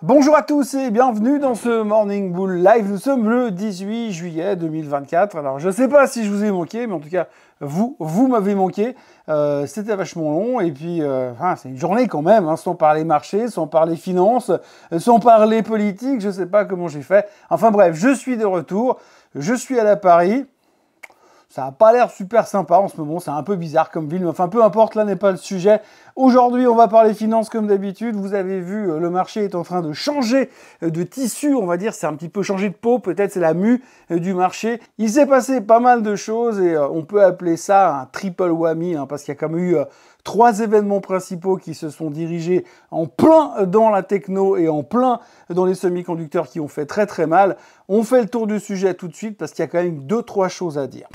Bonjour à tous et bienvenue dans ce Morning Bull Live. Nous sommes le 18 juillet 2024. Alors je ne sais pas si je vous ai manqué, mais en tout cas vous m'avez manqué. C'était vachement long et puis c'est une journée quand même, hein, sans parler marché, sans parler finance, sans parler politique. Je ne sais pas comment j'ai fait. Enfin bref, je suis de retour. Je suis à la Paris. Ça n'a pas l'air super sympa en ce moment, c'est un peu bizarre comme ville, mais enfin peu importe, là n'est pas le sujet. Aujourd'hui, on va parler finances comme d'habitude. Vous avez vu, le marché est en train de changer de tissu, on va dire, c'est un petit peu changé de peau, peut-être c'est la mue du marché. Il s'est passé pas mal de choses et on peut appeler ça un triple whammy, hein, parce qu'il y a quand même eu trois événements principaux qui se sont dirigés en plein dans la techno et en plein dans les semi-conducteurs qui ont fait très très mal. On fait le tour du sujet tout de suite parce qu'il y a quand même 2-3 choses à dire.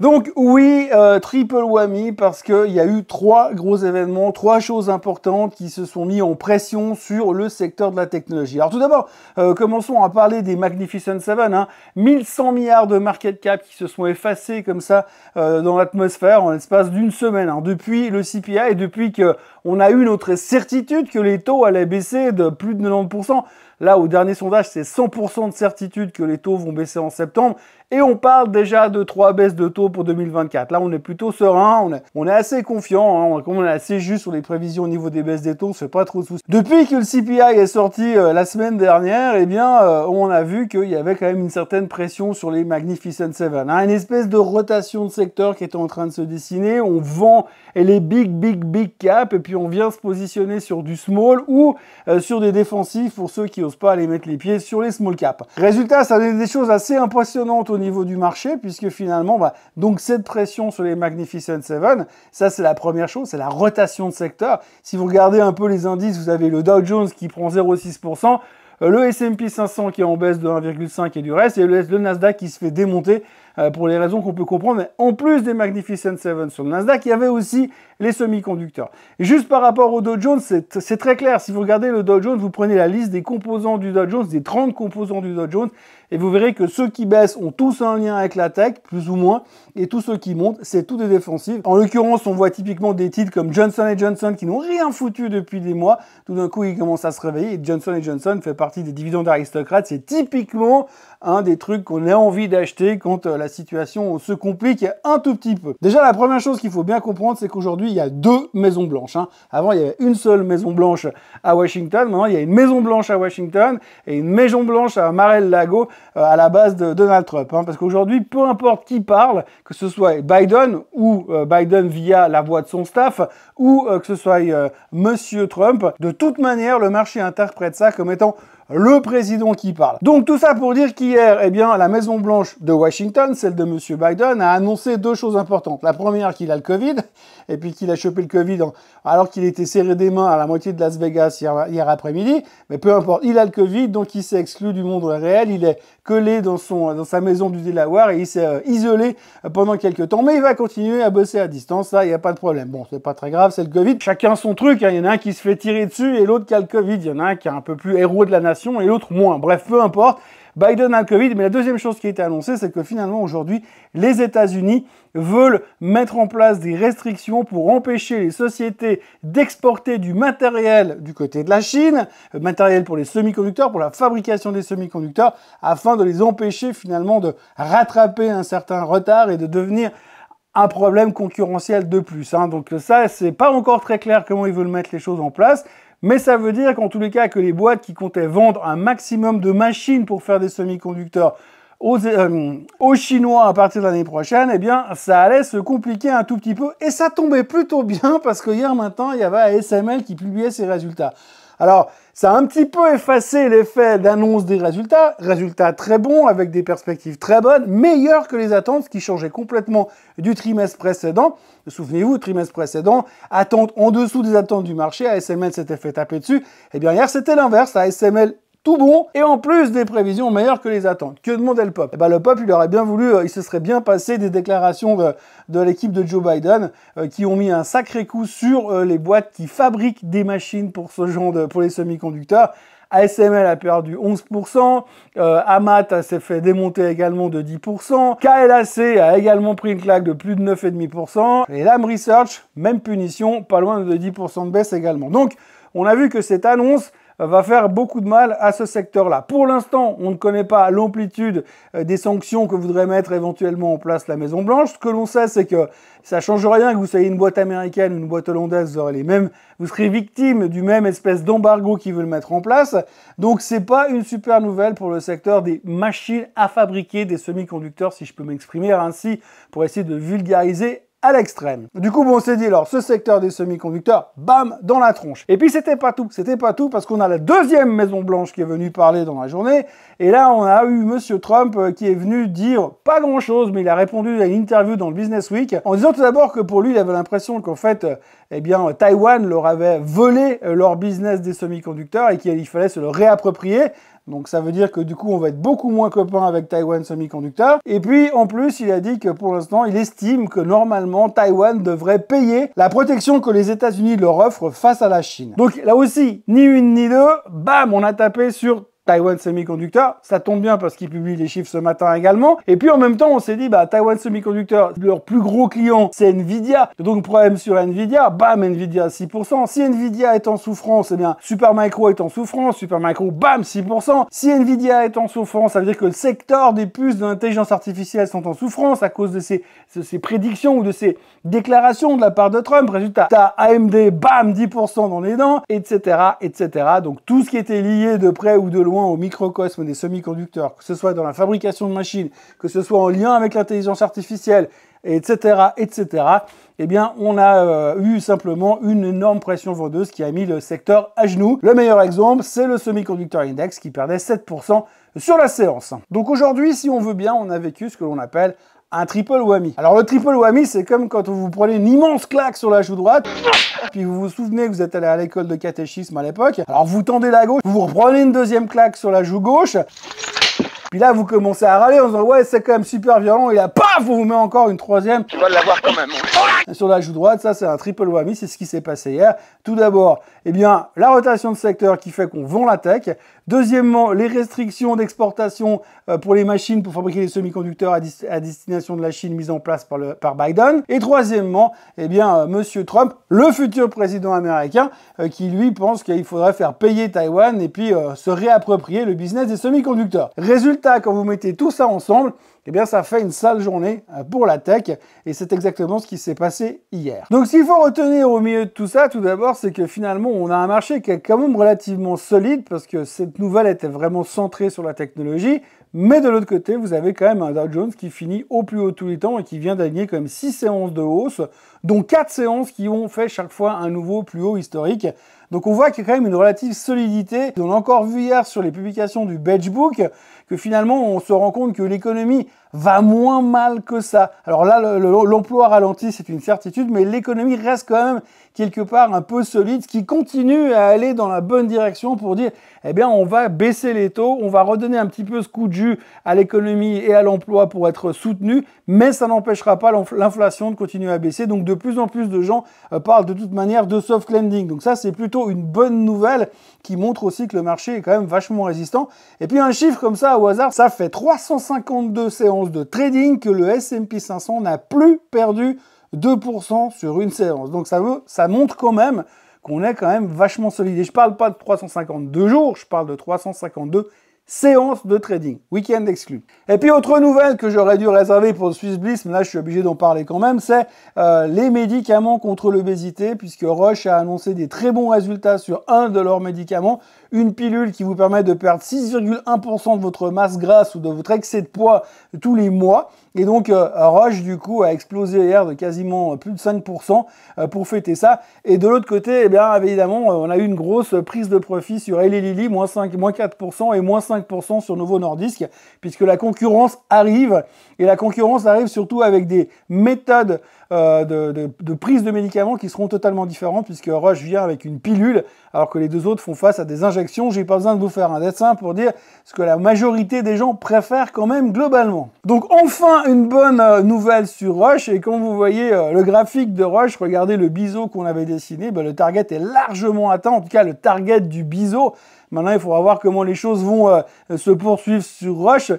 Donc oui, triple whammy parce qu'il y a eu trois gros événements, trois choses importantes qui se sont mis en pression sur le secteur de la technologie. Alors tout d'abord, commençons à parler des Magnificent Seven, hein. 1100 milliards de market cap qui se sont effacés comme ça dans l'atmosphère en l'espace d'une semaine, hein, depuis le CPI et depuis qu'on a eu notre certitude que les taux allaient baisser de plus de 90%. Là, au dernier sondage, c'est 100% de certitude que les taux vont baisser en septembre. Et on parle déjà de 3 baisses de taux pour 2024. Là, on est plutôt serein, on est assez confiant, hein, comme on est assez juste sur les prévisions au niveau des baisses des taux, on se fait pas trop de soucis. Depuis que le CPI est sorti la semaine dernière, eh bien, on a vu qu'il y avait quand même une certaine pression sur les Magnificent Seven, hein, une espèce de rotation de secteur qui était en train de se dessiner. On vend les big caps et puis on vient se positionner sur du small ou sur des défensifs pour ceux qui n'osent pas aller mettre les pieds sur les small caps. Résultat, ça donne des choses assez impressionnantes au niveau du marché, puisque finalement, donc cette pression sur les Magnificent Seven, ça c'est la première chose, c'est la rotation de secteur. Si vous regardez un peu les indices, vous avez le Dow Jones qui prend 0,6%, le S&P 500 qui est en baisse de 1,5 et du reste, et le Nasdaq qui se fait démonter pour les raisons qu'on peut comprendre. Mais en plus des Magnificent Seven sur le Nasdaq, il y avait aussi les semi-conducteurs. Et juste par rapport au Dow Jones, c'est très clair. Si vous regardez le Dow Jones, vous prenez la liste des composants du Dow Jones, des 30 composants du Dow Jones, et vous verrez que ceux qui baissent ont tous un lien avec la tech, plus ou moins, et tous ceux qui montent, c'est tout des défensifs. En l'occurrence, on voit typiquement des titres comme Johnson & Johnson qui n'ont rien foutu depuis des mois. Tout d'un coup, ils commencent à se réveiller, et Johnson & Johnson fait partie des dividendes aristocrates. C'est typiquement un des trucs qu'on a envie d'acheter quand la situation se complique un tout petit peu. Déjà, la première chose qu'il faut bien comprendre, c'est qu'aujourd'hui, il y a deux Maisons Blanches, hein. Avant, il y avait une seule Maison Blanche à Washington. Maintenant, il y a une Maison Blanche à Washington et une Maison Blanche à Mar-a-Lago à la base de Donald Trump, hein. Parce qu'aujourd'hui, peu importe qui parle, que ce soit Biden ou Biden via la voix de son staff ou que ce soit Monsieur Trump, de toute manière, le marché interprète ça comme étant le président qui parle. Donc tout ça pour dire qu'hier, eh bien, la Maison Blanche de Washington, celle de Monsieur Biden, a annoncé deux choses importantes. La première, qu'il a le Covid, et puis qu'il a chopé le Covid alors qu'il était serré des mains à la moitié de Las Vegas hier après-midi. Mais peu importe, il a le Covid, donc il s'est exclu du monde réel, il est collé dans sa maison du Delaware et il s'est isolé pendant quelques temps. Mais il va continuer à bosser à distance, ça, il n'y a pas de problème. Bon, c'est pas très grave, c'est le Covid. Chacun son truc, hein. Il y en a un qui se fait tirer dessus et l'autre qui a le Covid. Il y en a un qui est un peu plus héros de la nation et l'autre moins. Bref, peu importe. Biden a le Covid, mais la deuxième chose qui a été annoncée, c'est que finalement, aujourd'hui, les États-Unis veulent mettre en place des restrictions pour empêcher les sociétés d'exporter du matériel du côté de la Chine, matériel pour les semi-conducteurs, pour la fabrication des semi-conducteurs, afin de les empêcher finalement de rattraper un certain retard et de devenir un problème concurrentiel de plus, hein. Donc ça, c'est pas encore très clair comment ils veulent mettre les choses en place. Mais ça veut dire qu'en tous les cas, que les boîtes qui comptaient vendre un maximum de machines pour faire des semi-conducteurs aux Chinois à partir de l'année prochaine, eh bien, ça allait se compliquer un tout petit peu. Et ça tombait plutôt bien parce que hier matin, il y avait ASML qui publiait ses résultats. Alors, ça a un petit peu effacé l'effet d'annonce des résultats. Résultats très bons, avec des perspectives très bonnes, meilleurs que les attentes, ce qui changeait complètement du trimestre précédent. Souvenez-vous, trimestre précédent, attentes en dessous des attentes du marché, ASML s'était fait taper dessus. Eh bien, hier, c'était l'inverse. ASML tout bon, et en plus des prévisions meilleures que les attentes. Que demandait le peuple? Eh ben, le peuple, il aurait bien voulu, il se serait bien passé des déclarations de l'équipe de Joe Biden qui ont mis un sacré coup sur les boîtes qui fabriquent des machines pour ce genre pour les semi-conducteurs, ASML a perdu 11%, Amat s'est fait démonter également de 10%, KLAC a également pris une claque de plus de 9,5%, et Lam Research, même punition, pas loin de 10% de baisse également. Donc, on a vu que cette annonce va faire beaucoup de mal à ce secteur-là. Pour l'instant, on ne connaît pas l'amplitude des sanctions que voudrait mettre éventuellement en place la Maison-Blanche. Ce que l'on sait, c'est que ça change rien que vous soyez une boîte américaine ou une boîte hollandaise, vous aurez les mêmes, vous serez victime du même espèce d'embargo qu'ils veulent mettre en place. Donc, c'est pas une super nouvelle pour le secteur des machines à fabriquer des semi-conducteurs, si je peux m'exprimer ainsi, pour essayer de vulgariser à l'extrême. Du coup, bon, on s'est dit, alors, ce secteur des semi-conducteurs, bam, dans la tronche. Et puis, c'était pas tout parce qu'on a la deuxième Maison-Blanche qui est venue parler dans la journée, et là, on a eu Monsieur Trump qui est venu dire pas grand-chose, mais il a répondu à une interview dans le Business Week, en disant tout d'abord que pour lui, il avait l'impression qu'en fait, eh bien, Taïwan leur avait volé leur business des semi-conducteurs et qu'il fallait se le réapproprier. Donc ça veut dire que du coup, on va être beaucoup moins copains avec Taiwan Semiconductor. Et puis, en plus, il a dit que pour l'instant, il estime que normalement, Taïwan devrait payer la protection que les États-Unis leur offrent face à la Chine. Donc là aussi, ni une ni deux, bam, on a tapé sur Taiwan Semiconductor, ça tombe bien parce qu'ils publient les chiffres ce matin également. Et puis en même temps, on s'est dit, bah, Taiwan Semiconductor, leur plus gros client, c'est Nvidia. Donc problème sur Nvidia, bam, Nvidia 6%. Si Nvidia est en souffrance, eh bien, Supermicro est en souffrance. Supermicro, bam, 6%. Si Nvidia est en souffrance, ça veut dire que le secteur des puces de l'intelligence artificielle sont en souffrance à cause de ces prédictions ou de ces déclarations de la part de Trump. Résultat, t'as AMD, bam, 10% dans les dents, etc., etc. Donc tout ce qui était lié de près ou de loin au microcosme des semi-conducteurs, que ce soit dans la fabrication de machines, que ce soit en lien avec l'intelligence artificielle, etc., etc., eh bien, on a eu simplement une énorme pression vendeuse qui a mis le secteur à genoux. Le meilleur exemple, c'est le Semiconductor Index qui perdait 7% sur la séance. Donc aujourd'hui, si on veut bien, on a vécu ce que l'on appelle un triple whammy. Alors le triple whammy, c'est comme quand vous prenez une immense claque sur la joue droite, puis vous vous souvenez que vous êtes allé à l'école de catéchisme à l'époque, alors vous tendez la gauche, vous reprenez une deuxième claque sur la joue gauche, puis là vous commencez à râler en disant ouais c'est quand même super violent, et là paf, vous met encore une troisième. Tu vas l'avoir quand même. Sur la joue droite, ça c'est un triple whammy, c'est ce qui s'est passé hier. Tout d'abord, eh bien la rotation de secteur qui fait qu'on vend la tech. Deuxièmement, les restrictions d'exportation pour les machines pour fabriquer des semi-conducteurs à destination de la Chine mises en place par Biden. Et troisièmement, eh bien, Monsieur Trump, le futur président américain, qui lui pense qu'il faudrait faire payer Taïwan et puis se réapproprier le business des semi-conducteurs. Résultat, quand vous mettez tout ça ensemble, eh bien, ça fait une sale journée pour la tech, et c'est exactement ce qui s'est passé hier. Donc, ce qu'il faut retenir au milieu de tout ça, tout d'abord, c'est que finalement, on a un marché qui est quand même relativement solide, parce que cette nouvelle était vraiment centrée sur la technologie, mais de l'autre côté, vous avez quand même un Dow Jones qui finit au plus haut de tous les temps et qui vient d'aligner quand même 6 séances de hausse, dont 4 séances qui ont fait chaque fois un nouveau plus haut historique. Donc on voit qu'il y a quand même une relative solidité. On a encore vu hier sur les publications du Benchbook que finalement on se rend compte que l'économie va moins mal que ça. Alors là, l'emploi ralenti, c'est une certitude, mais l'économie reste quand même quelque part un peu solide, ce qui continue à aller dans la bonne direction pour dire, eh bien, on va baisser les taux, on va redonner un petit peu ce coup de jus à l'économie et à l'emploi pour être soutenu, mais ça n'empêchera pas l'inflation de continuer à baisser. Donc, de plus en plus de gens parlent de toute manière de soft landing. Donc ça, c'est plutôt une bonne nouvelle qui montre aussi que le marché est quand même vachement résistant. Et puis, un chiffre comme ça, au hasard, ça fait 352 séances de trading que le S&P 500 n'a plus perdu 2% sur une séance. Donc ça montre quand même qu'on est quand même vachement solide. Et je parle pas de 352 jours, je parle de 352 séances de trading, week-end exclu. Et puis autre nouvelle que j'aurais dû réserver pour le Swiss Bliss, mais là je suis obligé d'en parler quand même, c'est les médicaments contre l'obésité, puisque Roche a annoncé des très bons résultats sur un de leurs médicaments, une pilule qui vous permet de perdre 6,1% de votre masse grasse ou de votre excès de poids tous les mois. Et donc Roche du coup a explosé hier de quasiment plus de 5% pour fêter ça. Et de l'autre côté, eh bien évidemment, on a eu une grosse prise de profit sur Eli Lilly, moins 4% et moins 5% sur Novo Nordisk, puisque la concurrence arrive, et la concurrence arrive surtout avec des méthodes de prise de médicaments qui seront totalement différentes, puisque Roche vient avec une pilule, alors que les deux autres font face à des injections. J'ai pas besoin de vous faire un dessin pour dire ce que la majorité des gens préfèrent quand même globalement. Donc enfin une bonne nouvelle sur Roche, et quand vous voyez le graphique de Roche, regardez le biseau qu'on avait dessiné, le target est largement atteint, en tout cas le target du biseau. Maintenant, il faudra voir comment les choses vont se poursuivre sur Roche.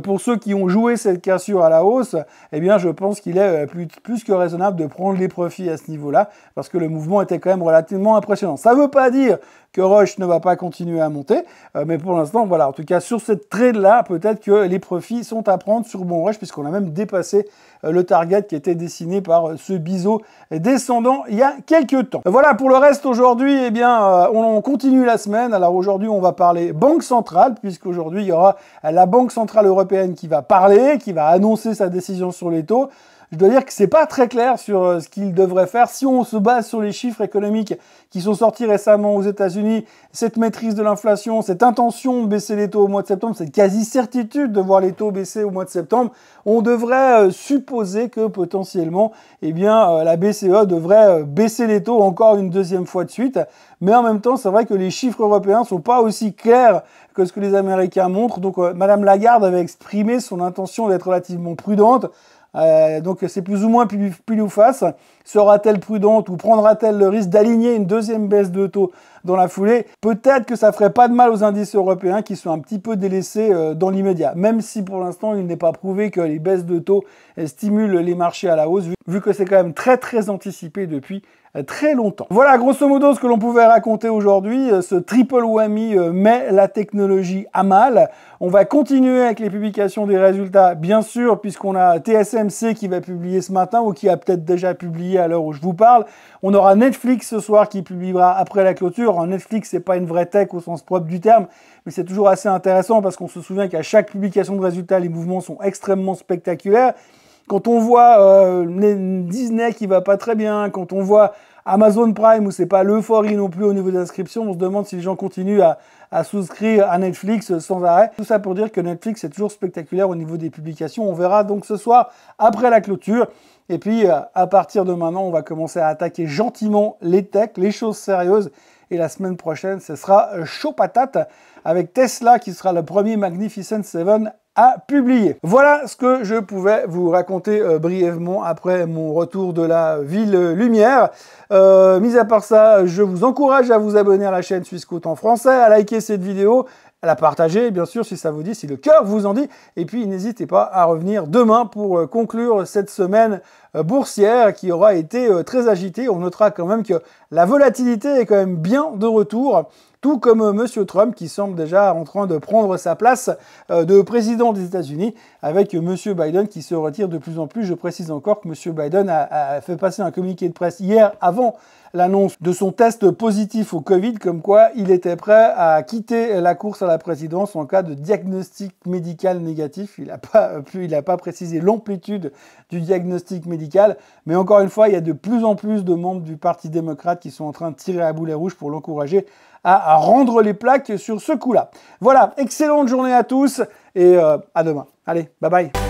Pour ceux qui ont joué cette cassure à la hausse, eh bien, je pense qu'il est plus que raisonnable de prendre les profits à ce niveau-là, parce que le mouvement était quand même relativement impressionnant. Ça ne veut pas dire que Roche ne va pas continuer à monter, mais pour l'instant, voilà, en tout cas, sur cette trade-là, peut-être que les profits sont à prendre sur Bon Roche, puisqu'on a même dépassé le target qui était dessiné par ce biseau descendant il y a quelques temps. Voilà, pour le reste, aujourd'hui, eh bien, on continue la semaine. Alors aujourd'hui, on va parler Banque centrale, puisqu'aujourd'hui, il y aura la Banque centrale européenne qui va parler, qui va annoncer sa décision sur les taux. Je dois dire que c'est pas très clair sur ce qu'il devrait faire. Si on se base sur les chiffres économiques qui sont sortis récemment aux États-Unis, cette maîtrise de l'inflation, cette intention de baisser les taux au mois de septembre, cette quasi-certitude de voir les taux baisser au mois de septembre, on devrait supposer que potentiellement, eh bien, la BCE devrait baisser les taux encore une deuxième fois de suite. Mais en même temps, c'est vrai que les chiffres européens sont pas aussi clairs que ce que les Américains montrent. Donc, Madame Lagarde avait exprimé son intention d'être relativement prudente. Donc c'est plus ou moins pile ou face. Sera-t-elle prudente ou prendra-t-elle le risque d'aligner une deuxième baisse de taux dans la foulée? Peut-être que ça ferait pas de mal aux indices européens qui sont un petit peu délaissés dans l'immédiat, même si pour l'instant il n'est pas prouvé que les baisses de taux stimulent les marchés à la hausse, vu que c'est quand même très anticipé depuis très longtemps. Voilà grosso modo ce que l'on pouvait raconter aujourd'hui. Ce triple whammy met la technologie à mal. On va continuer avec les publications des résultats, bien sûr, puisqu'on a TSMC qui va publier ce matin ou qui a peut-être déjà publié à l'heure où je vous parle. On aura Netflix ce soir qui publiera après la clôture. Netflix, c'est pas une vraie tech au sens propre du terme, mais c'est toujours assez intéressant parce qu'on se souvient qu'à chaque publication de résultats, les mouvements sont extrêmement spectaculaires. Quand on voit Disney qui va pas très bien, quand on voit Amazon Prime où c'est pas l'euphorie non plus au niveau des inscriptions, on se demande si les gens continuent à souscrire à Netflix sans arrêt. Tout ça pour dire que Netflix est toujours spectaculaire au niveau des publications. On verra donc ce soir après la clôture. Et puis à partir de maintenant, on va commencer à attaquer gentiment les techs, les choses sérieuses. Et la semaine prochaine, ce sera chaud patate avec Tesla qui sera le premier Magnificent Seven à publier. Voilà ce que je pouvais vous raconter brièvement après mon retour de la ville lumière. Mis à part ça, je vous encourage à vous abonner à la chaîne Swissquote en français, à liker cette vidéo, à la partager, bien sûr, si ça vous dit, si le cœur vous en dit. Et puis, n'hésitez pas à revenir demain pour conclure cette semaine boursière qui aura été très agitée. On notera quand même que la volatilité est quand même bien de retour, tout comme Monsieur Trump qui semble déjà en train de prendre sa place de président des États-Unis avec Monsieur Biden qui se retire de plus en plus. Je précise encore que Monsieur Biden a fait passer un communiqué de presse hier avant l'annonce de son test positif au Covid, comme quoi il était prêt à quitter la course à la présidence en cas de diagnostic médical négatif. Il n'a pas précisé l'amplitude du diagnostic médical, mais encore une fois, il y a de plus en plus de membres du Parti démocrate qui sont en train de tirer à boulet rouge pour l'encourager à rendre les plaques sur ce coup-là. Voilà, excellente journée à tous et à demain. Allez, bye bye.